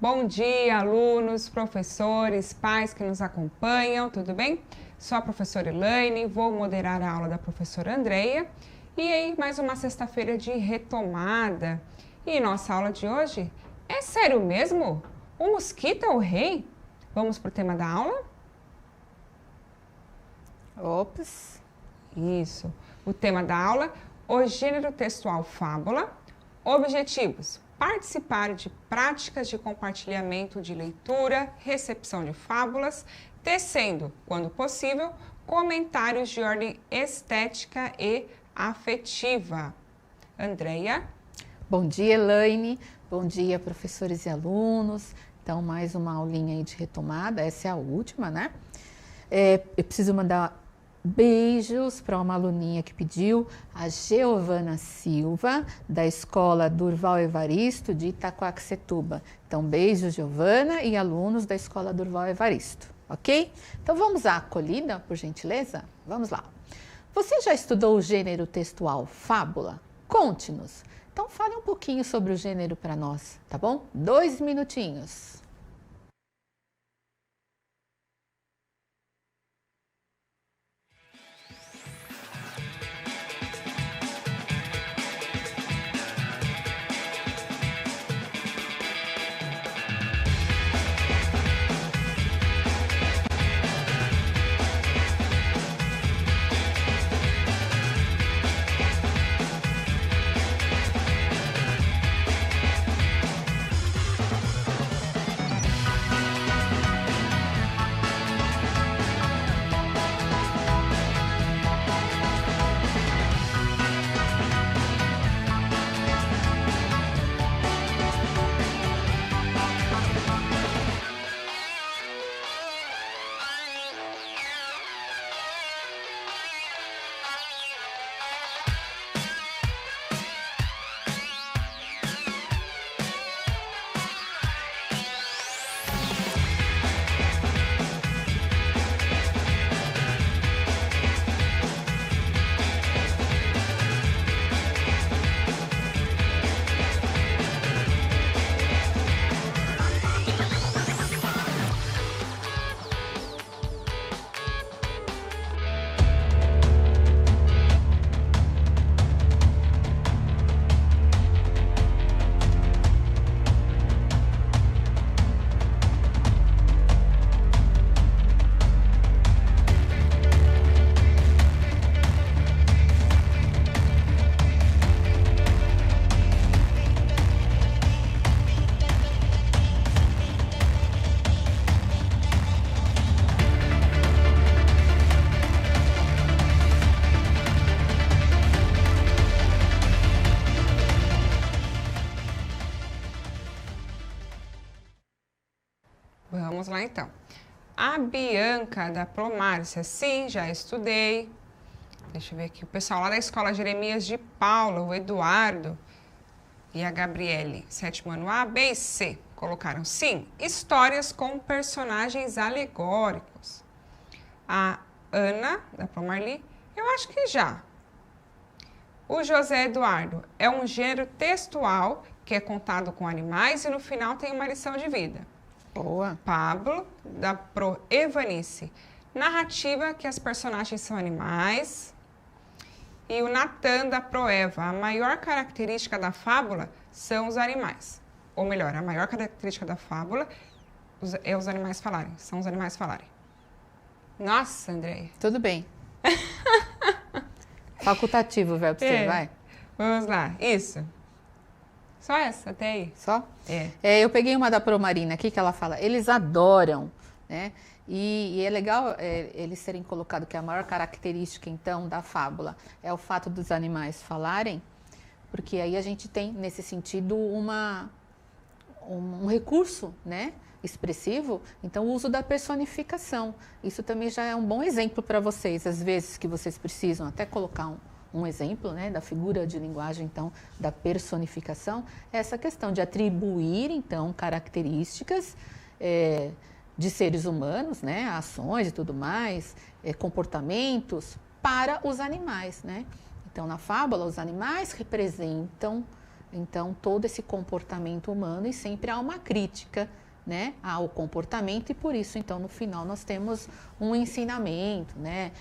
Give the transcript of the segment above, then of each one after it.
Bom dia, alunos, professores, pais que nos acompanham, tudo bem? Sou a professora Elaine, vou moderar a aula da professora Andreia. E aí, mais uma sexta-feira de retomada. E nossa aula de hoje é sério mesmo? O mosquito é o rei? Vamos para o tema da aula? Ops! Isso. O tema da aula, o gênero textual fábula. Objetivos: participar de práticas de compartilhamento de leitura, recepção de fábulas, tecendo, quando possível, comentários de ordem estética e afetiva. Andreia? Bom dia, Elaine. Bom dia, professores e alunos. Então, mais uma aulinha aí de retomada. Essa é a última, né? Eu preciso mandar beijos para uma aluninha que pediu, a Giovana Silva, da Escola Durval Evaristo, de Itaquaquecetuba. Então, beijos, Giovana, e alunos da Escola Durval Evaristo, ok? Então, vamos à acolhida, por gentileza? Vamos lá. Você já estudou o gênero textual fábula? Conte-nos. Então, fale um pouquinho sobre o gênero para nós, tá bom? 2 minutinhos. Vamos lá então. A Bianca da Promárcia, sim, já estudei. Deixa eu ver aqui. O pessoal lá da Escola Jeremias de Paula, o Eduardo e a Gabriele, sétimo ano A, B e C, colocaram sim, histórias com personagens alegóricos. A Ana da Promarli, eu acho que já. O José Eduardo, é um gênero textual que é contado com animais e no final tem uma lição de vida. Boa. Pablo, da Pro Evanice, narrativa que as personagens são animais. E o Natan, da Proeva, a maior característica da fábula são os animais. Ou melhor, a maior característica da fábula é os animais falarem, são os animais falarem. Nossa, Andréia. Tudo bem. Facultativo o verbo ser, vai. Vamos lá, isso. Só essa, até aí. Só? Eu peguei uma da Promarina aqui que ela fala, eles adoram, né? E é legal eles serem colocados que a maior característica, então, da fábula é o fato dos animais falarem, porque aí a gente tem, nesse sentido, um recurso, né, expressivo, então o uso da personificação. Isso também já é um bom exemplo para vocês, às vezes que vocês precisam até colocar um exemplo, né, da figura de linguagem, então, da personificação, é essa questão de atribuir, então, características de seres humanos, né, ações e tudo mais, comportamentos para os animais, né? Então, na fábula, os animais representam então todo esse comportamento humano e sempre há uma crítica, né, ao comportamento e por isso então no final nós temos um ensinamento, né,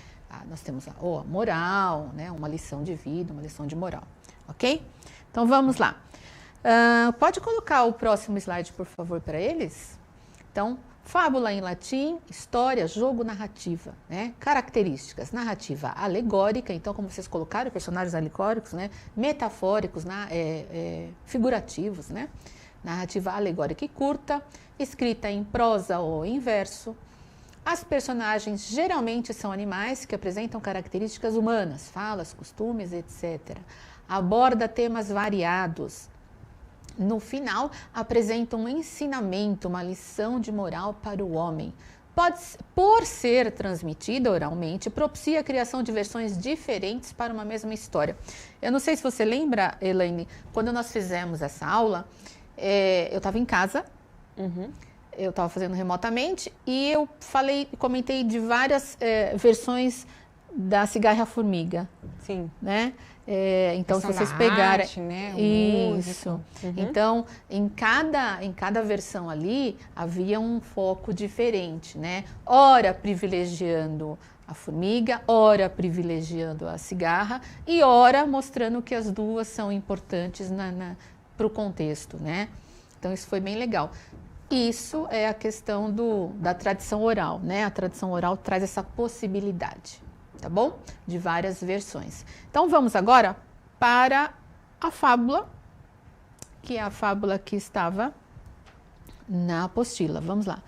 nós temos a moral, né, uma lição de vida, uma lição de moral, ok? Então vamos lá. Pode colocar o próximo slide, por favor, para eles? Então, fábula em latim, história, jogo, narrativa, né? Características, narrativa alegórica, então como vocês colocaram, personagens alegóricos, né? Metafóricos, figurativos, né? Narrativa alegórica e curta, escrita em prosa ou em verso. As personagens geralmente são animais que apresentam características humanas, falas, costumes, etc. Aborda temas variados. No final, apresenta um ensinamento, uma lição de moral para o homem. Por ser transmitida oralmente, propicia a criação de versões diferentes para uma mesma história. Eu não sei se você lembra, Elaine, quando nós fizemos essa aula, eu estava em casa, eu estava fazendo remotamente, e eu comentei de várias versões da cigarra-formiga. Sim. Né? Então, se vocês pegarem... arte, né? Isso. Então, em cada versão ali, havia um foco diferente, né? Ora privilegiando a formiga, ora privilegiando a cigarra e ora mostrando que as duas são importantes para o contexto, né? Então, isso foi bem legal. Isso é a questão da tradição oral, né? A tradição oral traz essa possibilidade. Tá bom? De várias versões. Então, vamos agora para a fábula, que é a fábula que estava na apostila. Vamos lá.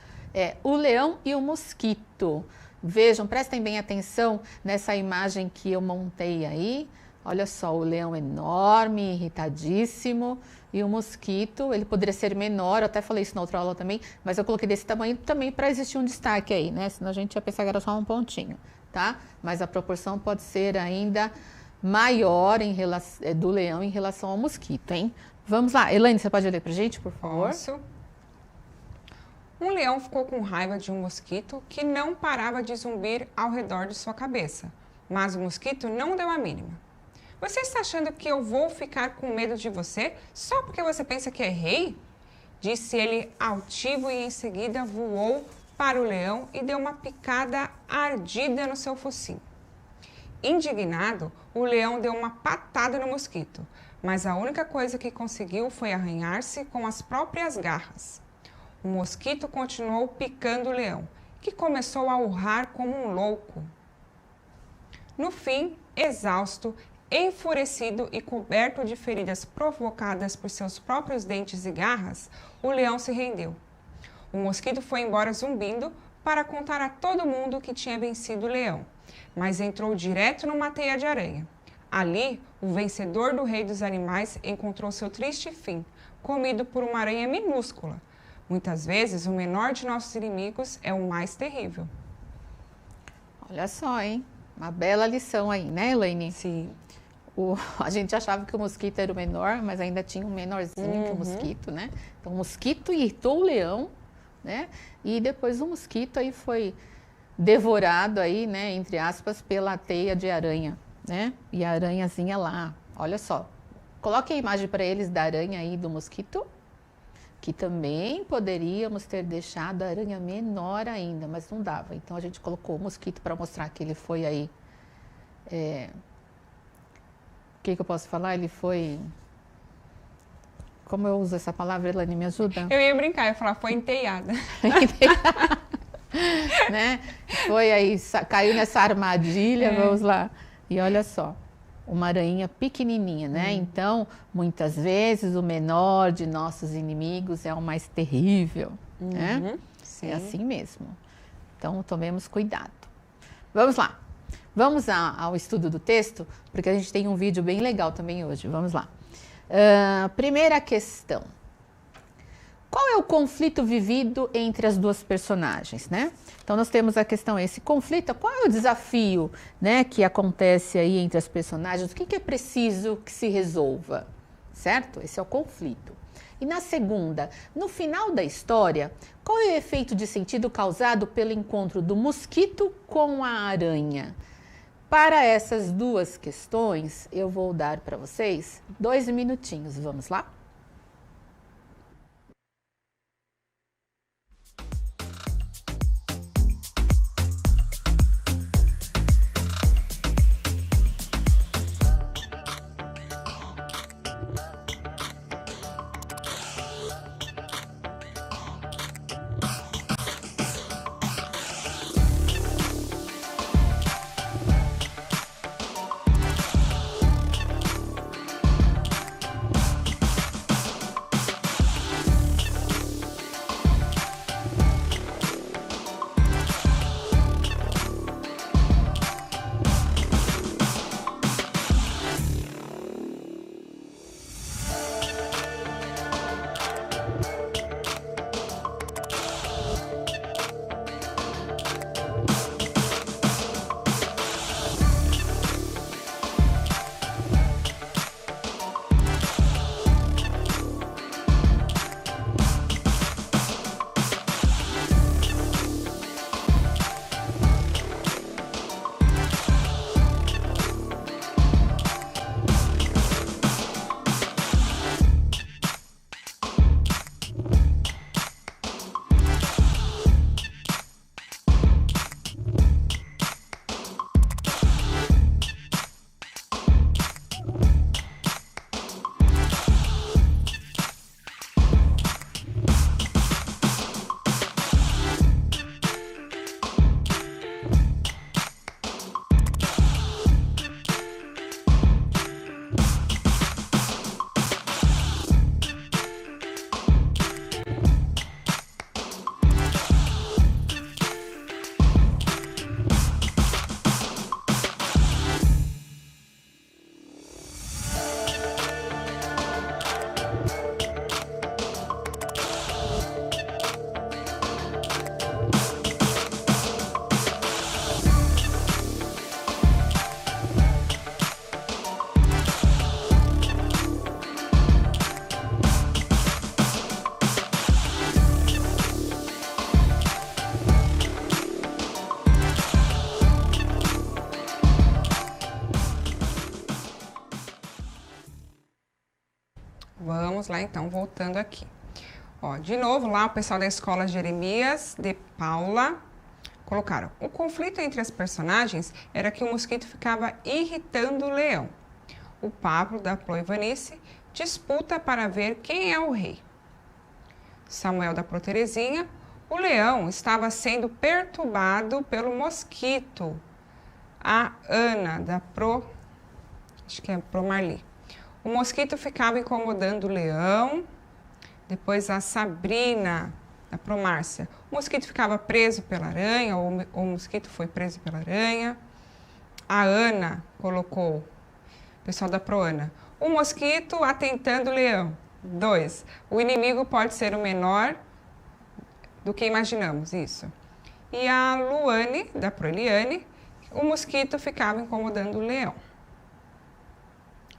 O leão e o mosquito. Vejam, prestem bem atenção nessa imagem que eu montei aí. Olha só, o leão enorme, irritadíssimo, e o mosquito, ele poderia ser menor, eu até falei isso na outra aula também, mas eu coloquei desse tamanho também para existir um destaque aí, né? Senão a gente ia pensar que era só um pontinho. Tá? Mas a proporção pode ser ainda maior do leão em relação ao mosquito, hein? Vamos lá. Elaine, você pode ler pra gente, por favor? Posso. Um leão ficou com raiva de um mosquito que não parava de zumbir ao redor de sua cabeça, mas o mosquito não deu a mínima. Você está achando que eu vou ficar com medo de você só porque você pensa que é rei? Disse ele altivo e em seguida voou para o leão e deu uma picada ardida no seu focinho. Indignado, o leão deu uma patada no mosquito, mas a única coisa que conseguiu foi arranhar-se com as próprias garras. O mosquito continuou picando o leão, que começou a urrar como um louco. No fim, exausto, enfurecido e coberto de feridas provocadas por seus próprios dentes e garras, o leão se rendeu. O mosquito foi embora zumbindo para contar a todo mundo que tinha vencido o leão, mas entrou direto numa teia de aranha. Ali, o vencedor do rei dos animais encontrou seu triste fim, comido por uma aranha minúscula. Muitas vezes, o menor de nossos inimigos é o mais terrível. Olha só, hein? Uma bela lição aí, né, Elaine? Sim. A gente achava que o mosquito era o menor, mas ainda tinha um menorzinho que o mosquito, né? Então, o mosquito irritou o leão, né? E depois o mosquito aí foi devorado aí, né, entre aspas, pela teia de aranha, né? E a aranhazinha lá, olha só. Coloque a imagem para eles da aranha aí do mosquito, que também poderíamos ter deixado a aranha menor ainda, mas não dava. Então a gente colocou o mosquito para mostrar que ele foi aí. O que eu posso falar? Ele foi... Como eu uso essa palavra, Elaine, me ajuda? Eu ia brincar, eu ia falar, foi enteiada. Né? Foi aí, caiu nessa armadilha, vamos lá. E olha só, uma aranha pequenininha, né? Então, muitas vezes, o menor de nossos inimigos é o mais terrível, né? Sim. É assim mesmo. Então, tomemos cuidado. Vamos lá. Vamos ao estudo do texto, porque a gente tem um vídeo bem legal também hoje. Vamos lá. Primeira questão. Qual é o conflito vivido entre as duas personagens, né? Então, nós temos a questão, esse conflito, qual é o desafio, né, que acontece aí entre as personagens? O que é preciso que se resolva, certo? Esse é o conflito. E na segunda, no final da história, qual é o efeito de sentido causado pelo encontro do mosquito com a aranha? Para essas duas questões, eu vou dar para vocês 2 minutinhos. Vamos lá? Vamos lá então, voltando aqui. Ó, de novo, lá o pessoal da escola Jeremias de Paula colocaram: o conflito entre as personagens era que o mosquito ficava irritando o leão. O Pablo, da Pro Ivanice, disputa para ver quem é o rei. Samuel, da Pro Terezinha: o leão estava sendo perturbado pelo mosquito. A Ana, da Pro, acho que é Pro Marli: o mosquito ficava incomodando o leão. Depois a Sabrina, da Pro Márcia: o mosquito ficava preso pela aranha, ou o mosquito foi preso pela aranha. A Ana colocou, pessoal da Pro Ana: o mosquito atentando o leão. 2. O inimigo pode ser o menor do que imaginamos, isso. E a Luane, da Pro Eliane: o mosquito ficava incomodando o leão.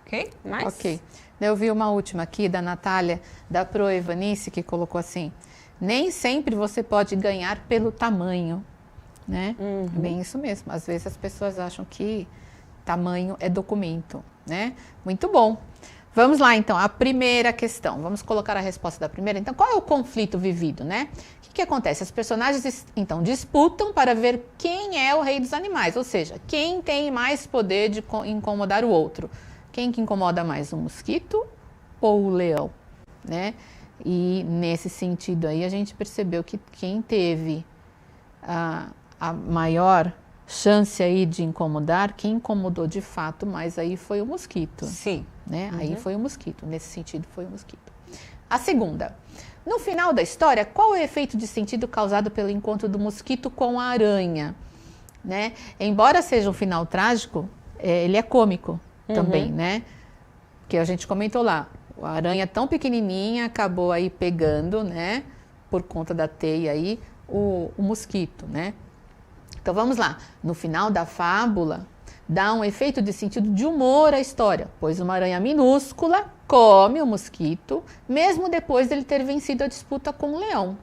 Ok? Mais? Ok. Eu vi uma última aqui da Natália, da Pro Ivanice, que colocou assim: nem sempre você pode ganhar pelo tamanho, né? É bem isso mesmo. Às vezes as pessoas acham que tamanho é documento, né? Muito bom. Vamos lá, então, a primeira questão. Vamos colocar a resposta da primeira. Então, qual é o conflito vivido, né? O que acontece? As personagens, então, disputam para ver quem é o rei dos animais, ou seja, quem tem mais poder de incomodar o outro. Quem que incomoda mais, o mosquito ou o leão, né? E nesse sentido aí a gente percebeu que quem teve a maior chance aí de incomodar, quem incomodou de fato mais aí foi o mosquito. Sim. Né? Aí foi o mosquito, nesse sentido foi o mosquito. A segunda: no final da história, qual é o efeito de sentido causado pelo encontro do mosquito com a aranha? Né? Embora seja um final trágico, ele é cômico também, né? Que a gente comentou lá, a aranha tão pequenininha acabou aí pegando, né? Por conta da teia aí, o mosquito, né? Então vamos lá, no final da fábula, dá um efeito de sentido de humor à história, pois uma aranha minúscula come o mosquito, mesmo depois dele ter vencido a disputa com o leão.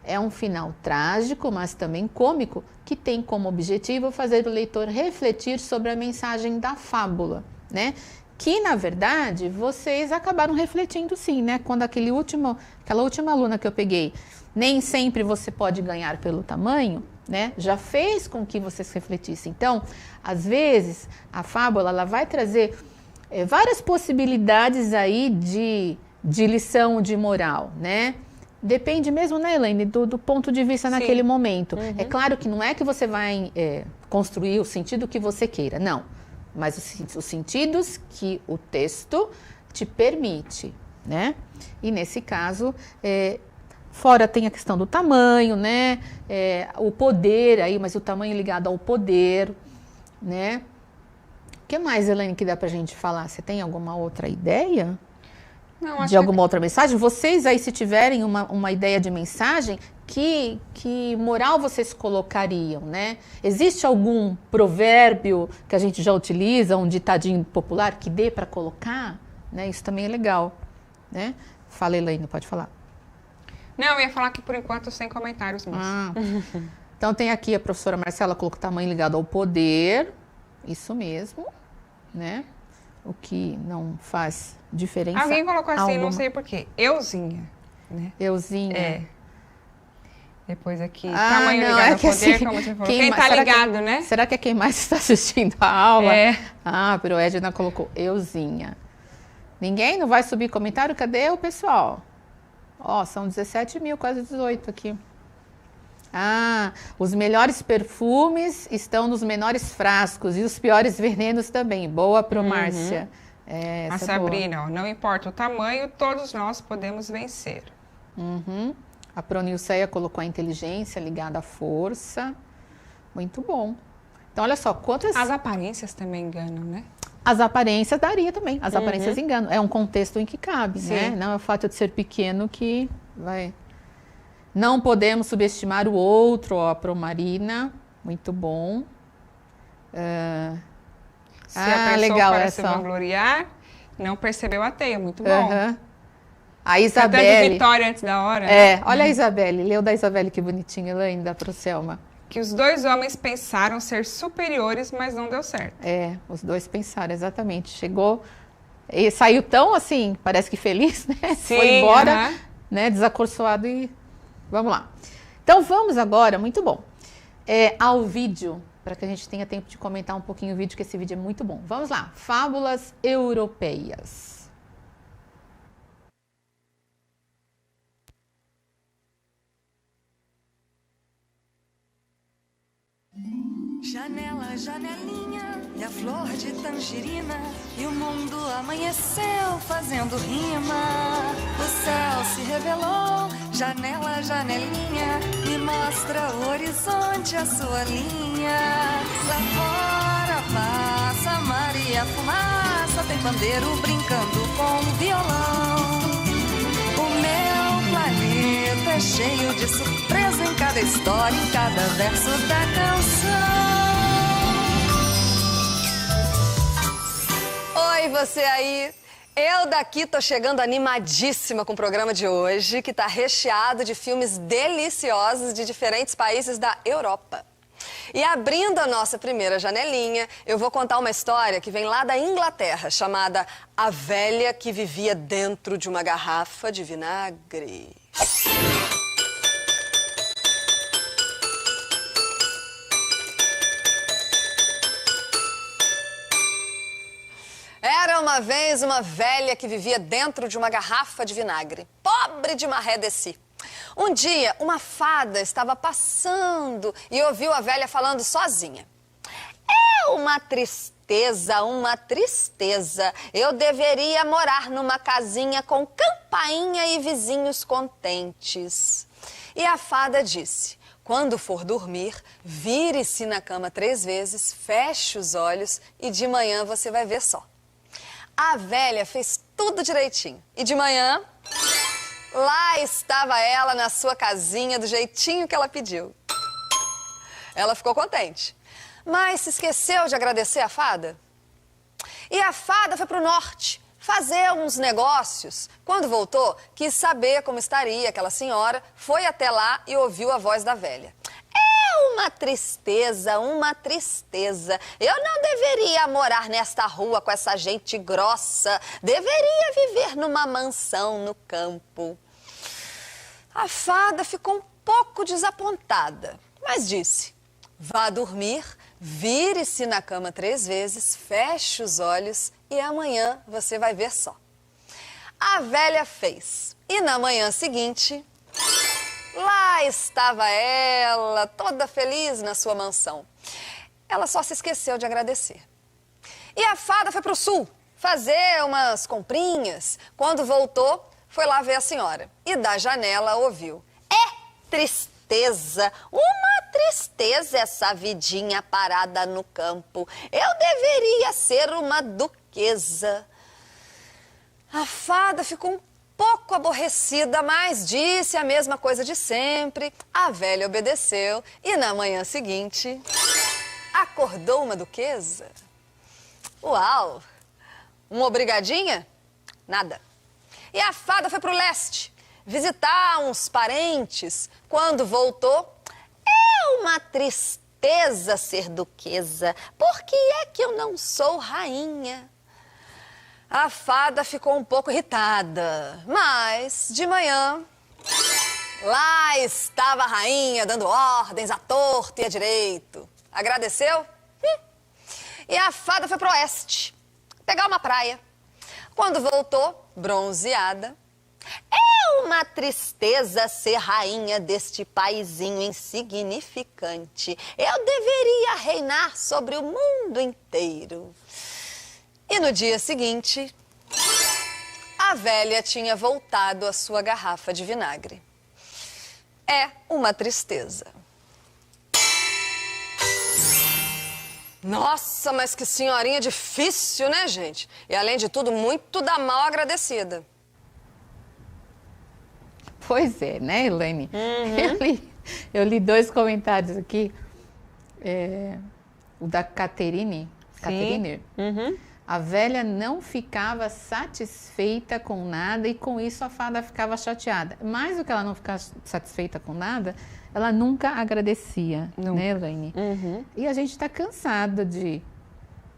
É um final trágico, mas também cômico, que tem como objetivo fazer o leitor refletir sobre a mensagem da fábula, né? Que, na verdade, vocês acabaram refletindo sim, né? Quando aquela última aluna que eu peguei, nem sempre você pode ganhar pelo tamanho, né? Já fez com que vocês refletissem. Então, às vezes, a fábula ela vai trazer várias possibilidades aí de lição de moral, né? Depende mesmo, né, Elaine, do ponto de vista naquele momento. Uhum. É claro que não é que você vai construir o sentido que você queira, não. Mas os sentidos que o texto te permite, né? E nesse caso, fora tem a questão do tamanho, né? O poder aí, mas o tamanho ligado ao poder, né? O que mais, Elaine, que dá pra gente falar? Você tem alguma outra ideia? Não, acho de alguma outra mensagem? Vocês aí, se tiverem uma ideia de mensagem, que moral vocês colocariam, né? Existe algum provérbio que a gente já utiliza, um ditadinho popular que dê para colocar? Né? Isso também é legal, né? Fala, Elaine, pode falar. Não, eu ia falar que por enquanto sem comentários mesmo. Então tem aqui a professora Marcela colocou tamanho ligado ao poder, isso mesmo, né? O que não faz diferença. Alguém colocou assim, alguma. não sei porquê, euzinha, né? Euzinha. Depois aqui, tamanho ligado ao poder, assim, como você falou. Quem tá ligado, né? Será que é quem mais está assistindo a aula? Pero Edna colocou euzinha. Ninguém? Não vai subir comentário? Cadê o pessoal? São 17 mil, quase 18 aqui. Os melhores perfumes estão nos menores frascos e os piores venenos também. Boa pro Márcia. A Sabrina, não importa o tamanho, todos nós podemos vencer. A Pronilceia colocou a inteligência ligada à força. Muito bom. Então, olha só, quantas... As aparências também enganam, né? As aparências daria também. As aparências enganam. É um contexto em que cabe, né? Não é o fato de ser pequeno que vai... Não podemos subestimar o outro, a Promarina. Muito bom. Se a pessoa legal, para se vangloriar, não percebeu a teia. Muito bom. A Isabelle... vitória antes da hora. Olha a Isabelle. Leu da Isabelle, que bonitinha. Elaine, dá para o Selma. Que os dois homens pensaram ser superiores, mas não deu certo. Os dois pensaram, exatamente. Chegou e saiu tão assim, parece que feliz, né? Sim, foi embora, né? Desacorçoado e... Vamos lá. Então, vamos agora, muito bom, ao vídeo, para que a gente tenha tempo de comentar um pouquinho o vídeo, que esse vídeo é muito bom. Vamos lá. Fábulas europeias. Janela, janelinha, e a flor de tangerina, e o mundo amanheceu fazendo rima. O céu se revelou, janela, janelinha, e mostra o horizonte, a sua linha. Lá fora passa Maria Fumaça, tem pandeiro brincando com violão. O meu planeta é cheio de surpresa em cada história, em cada verso da canção. Oi, você aí. Eu daqui tô chegando animadíssima com o programa de hoje, que tá recheado de filmes deliciosos de diferentes países da Europa. E abrindo a nossa primeira janelinha, eu vou contar uma história que vem lá da Inglaterra, chamada A Velha que Vivia Dentro de uma Garrafa de Vinagre. Era uma vez uma velha que vivia dentro de uma garrafa de vinagre, pobre de maré de si. Um dia, uma fada estava passando e ouviu a velha falando sozinha. É uma tristeza, uma tristeza. Eu deveria morar numa casinha com campainha e vizinhos contentes. E a fada disse: quando for dormir, vire-se na cama 3 vezes, feche os olhos e de manhã você vai ver só. A velha fez tudo direitinho. E de manhã, lá estava ela na sua casinha do jeitinho que ela pediu. Ela ficou contente, mas se esqueceu de agradecer a fada. E a fada foi para o norte, fazer uns negócios. Quando voltou, quis saber como estaria aquela senhora, foi até lá e ouviu a voz da velha. Uma tristeza, uma tristeza. Eu não deveria morar nesta rua com essa gente grossa. Deveria viver numa mansão no campo. A fada ficou um pouco desapontada, mas disse: vá dormir, vire-se na cama 3 vezes, feche os olhos e amanhã você vai ver só. A velha fez. E na manhã seguinte, lá estava ela, toda feliz na sua mansão. Ela só se esqueceu de agradecer. E a fada foi para o sul fazer umas comprinhas. Quando voltou, foi lá ver a senhora. E da janela ouviu: é tristeza, uma tristeza essa vidinha parada no campo. Eu deveria ser uma duquesa. A fada ficou um pouco aborrecida, mas disse a mesma coisa de sempre. A velha obedeceu e na manhã seguinte acordou uma duquesa. Uau! Uma obrigadinha? Nada. E a fada foi para o leste visitar uns parentes. Quando voltou, é uma tristeza ser duquesa. Por que é que eu não sou rainha? A fada ficou um pouco irritada, mas de manhã, lá estava a rainha dando ordens à torta e à direito. Agradeceu? E a fada foi para o oeste pegar uma praia. Quando voltou, bronzeada, é uma tristeza ser rainha deste paizinho insignificante. Eu deveria reinar sobre o mundo inteiro. E no dia seguinte, a velha tinha voltado à sua garrafa de vinagre. É uma tristeza. Nossa, mas que senhorinha difícil, né, gente? E além de tudo, muito da mal agradecida. Pois é, né, Elaine? Eu li 2 comentários aqui. O da Caterine. A velha não ficava satisfeita com nada e com isso a fada ficava chateada. Mais do que ela não ficar satisfeita com nada, ela nunca agradecia, né, Elaine? E a gente está cansada de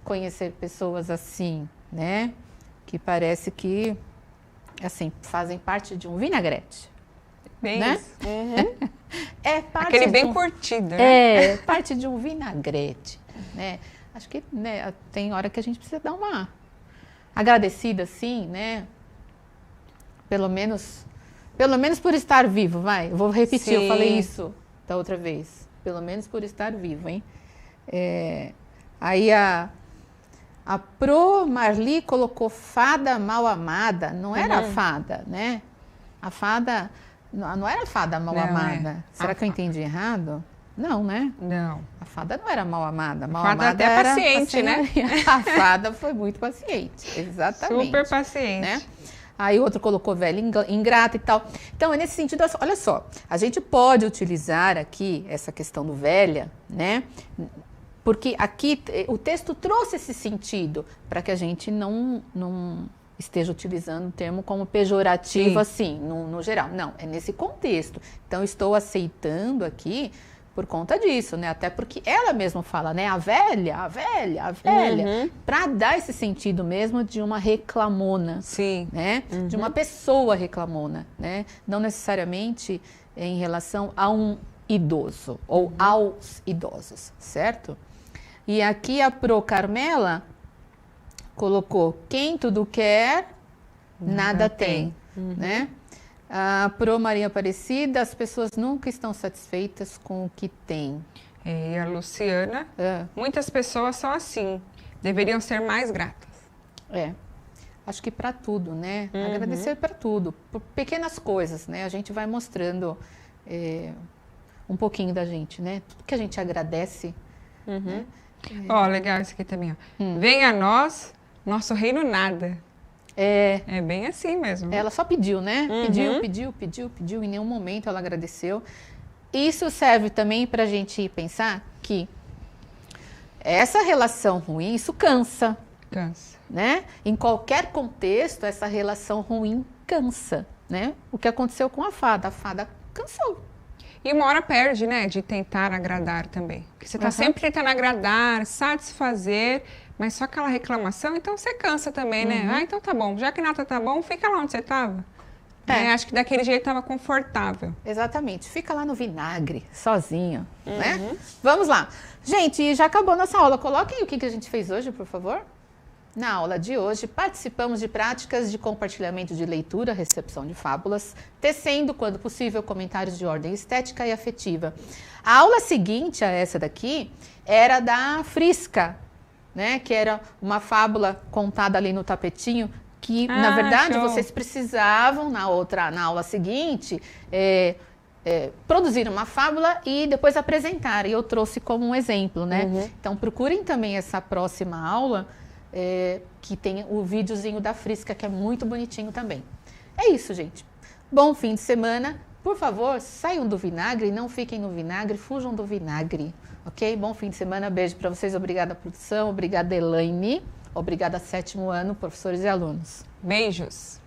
conhecer pessoas assim, né? Que parece que, assim, fazem parte de um vinagrete. Bem né? isso. É parte Aquele de bem curtido, né? É, parte de um vinagrete, né? Acho que, né, tem hora que a gente precisa dar uma agradecida, sim, né? Pelo menos por estar vivo, vai. Eu vou repetir, eu falei isso da outra vez. Pelo menos por estar vivo, hein? Aí a Pro Marli colocou fada mal amada. Não era a fada, né? A fada... Não era a fada mal amada. Será que eu entendi errado? Não, né? Não. A fada não era mal amada. Mal A fada amada até era paciente, né? A fada foi muito paciente, exatamente. Super paciente. Né? Aí outro colocou velha ingrata e tal. Então, é nesse sentido, olha só, a gente pode utilizar aqui essa questão do velha, né? Porque aqui o texto trouxe esse sentido para que a gente não esteja utilizando o termo como pejorativo, assim, no geral. Não, é nesse contexto. Então, estou aceitando aqui por conta disso, né? Até porque ela mesma fala, né? A velha, para dar esse sentido mesmo de uma reclamona, né? De uma pessoa reclamona, né? Não necessariamente em relação a um idoso ou aos idosos, certo? E aqui a Pro Carmela colocou: quem tudo quer, nada tem, né? A Pro Maria Aparecida: as pessoas nunca estão satisfeitas com o que têm. E a Luciana: muitas pessoas são assim, deveriam ser mais gratas. Acho que para tudo, né? Agradecer para tudo, por pequenas coisas, né? A gente vai mostrando um pouquinho da gente, né? Tudo que a gente agradece. Né? Ó, legal isso aqui também, ó. Venha a nós, nosso reino nada. É bem assim mesmo. Ela só pediu, né? Pediu. Em nenhum momento ela agradeceu. Isso serve também para a gente pensar que essa relação ruim, isso cansa. Cansa. Né? Em qualquer contexto, essa relação ruim cansa, né? O que aconteceu com a fada cansou. E uma hora perde, né, de tentar agradar também. Porque você tá sempre tentando agradar, satisfazer, mas só aquela reclamação, então você cansa também, né? Ah, então tá bom, já que nada tá bom, fica lá onde você tava. Acho que daquele jeito tava confortável. Exatamente, fica lá no vinagre, sozinho, né? Vamos lá. Gente, já acabou nossa aula. Coloquem o que a gente fez hoje, por favor. Na aula de hoje, participamos de práticas de compartilhamento de leitura, recepção de fábulas, tecendo, quando possível, comentários de ordem estética e afetiva. A aula seguinte a essa daqui era da Frisca, né? Que era uma fábula contada ali no tapetinho, que, na verdade, show. Vocês precisavam, na aula seguinte, produzir uma fábula e depois apresentar. E eu trouxe como um exemplo, né? Então, procurem também essa próxima aula, que tem o videozinho da Frisca, que é muito bonitinho também. É isso, gente. Bom fim de semana. Por favor, saiam do vinagre, não fiquem no vinagre, fujam do vinagre, ok? Bom fim de semana, beijo para vocês. Obrigada, produção. Obrigada, Elaine. Obrigada, 7º ano, professores e alunos. Beijos.